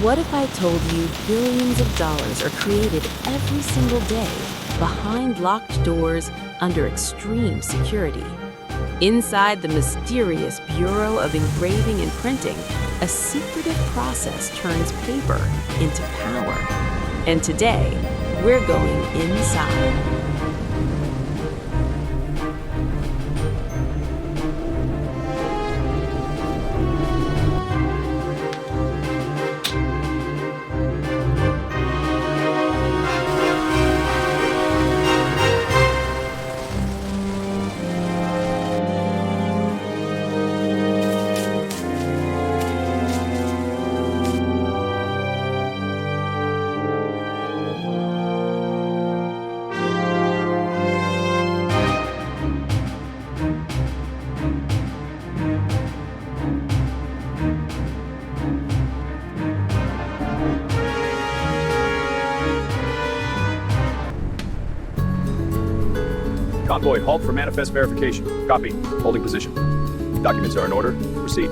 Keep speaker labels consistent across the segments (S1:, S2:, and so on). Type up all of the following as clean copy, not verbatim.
S1: What if I told you billions of dollars are created every single day behind locked doors under extreme security? Inside the mysterious Bureau of Engraving and Printing, a secretive process turns paper into power. And today, we're going inside.
S2: Convoy, halt for manifest verification. Copy. Holding position. Documents are in order. Proceed.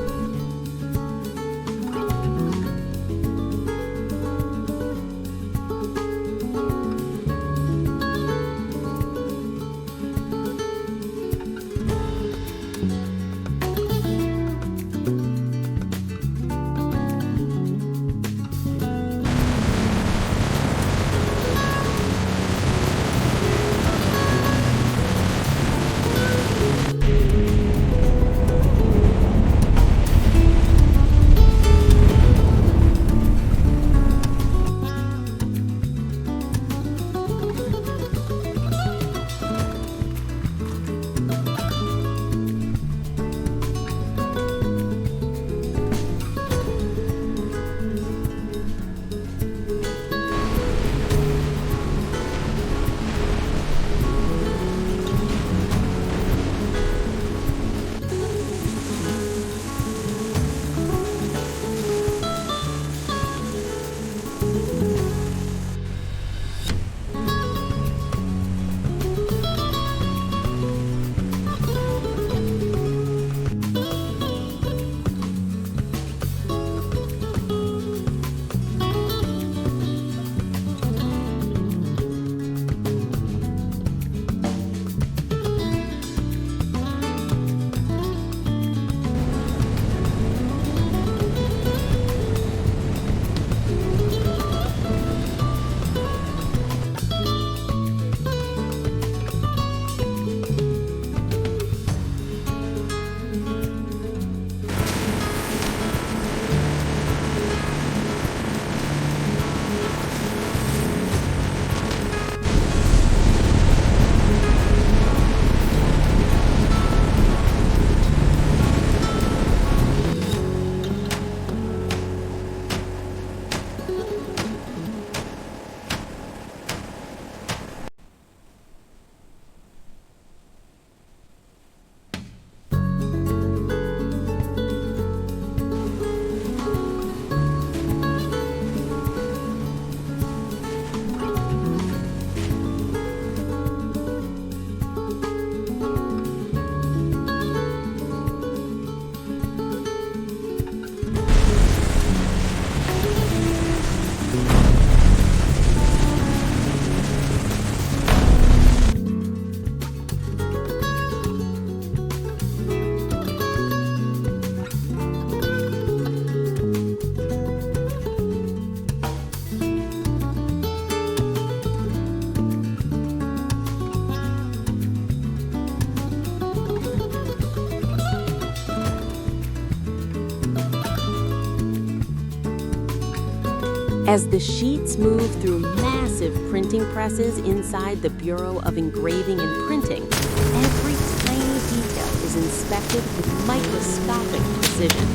S1: As the sheets move through massive printing presses inside the Bureau of Engraving and Printing, every tiny detail is inspected with microscopic precision,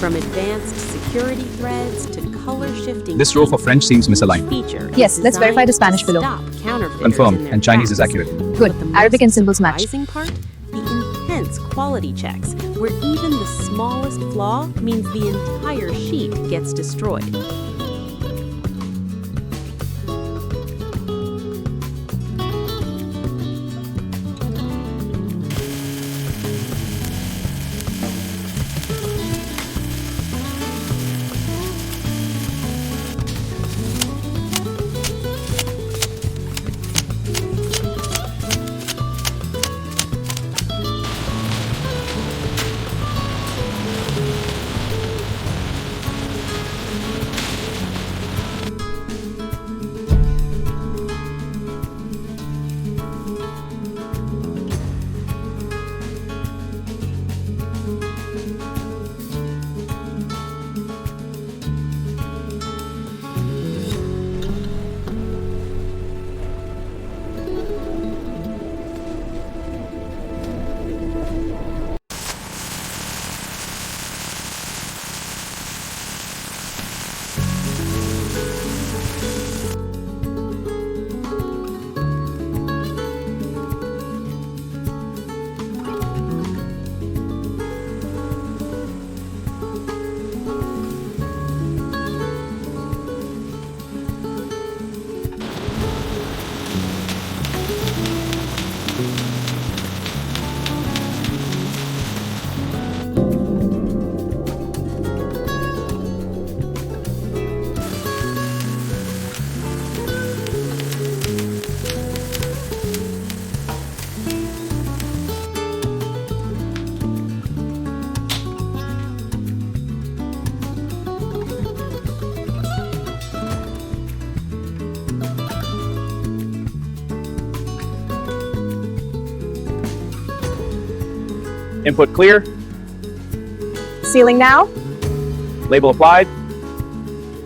S1: from advanced security threads to color-shifting.
S2: This row for French seems misaligned.
S3: Yes, let's verify the Spanish below.
S2: Confirmed, and Chinese is accurate.
S3: Good. Arabic and symbols match.
S1: The part, the intense quality checks, where even the smallest flaw means the entire sheet gets destroyed.
S2: Input clear.
S4: Sealing now.
S2: Label applied.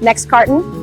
S4: Next carton.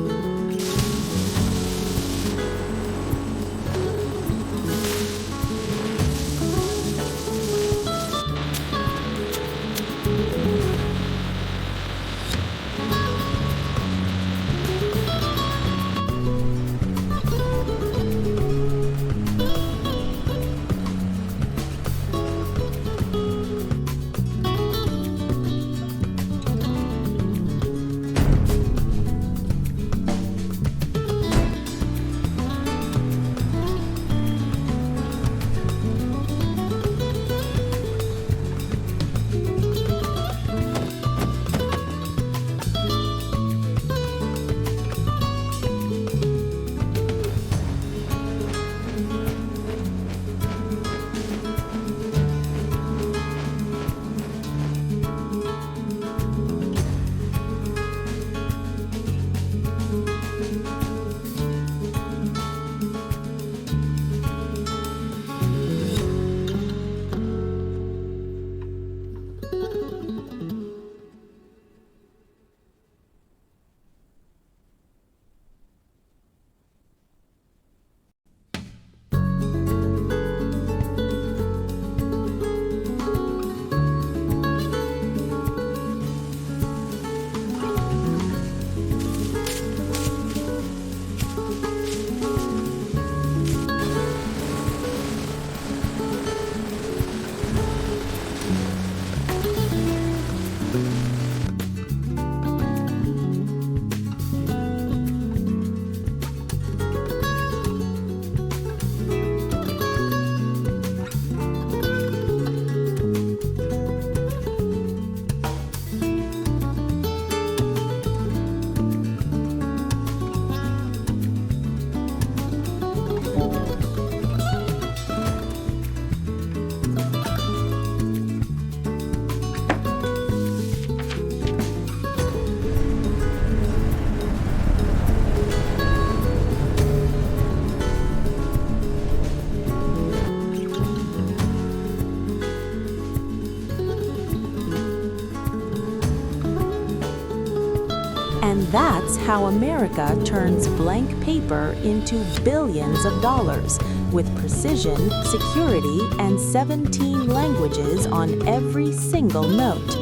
S1: And that's how America turns blank paper into billions of dollars with precision, security, and 17 languages on every single note.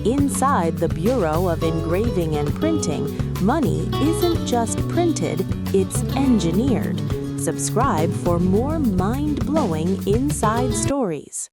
S1: Inside the Bureau of Engraving and Printing, money isn't just printed, it's engineered. Subscribe for more mind-blowing inside stories.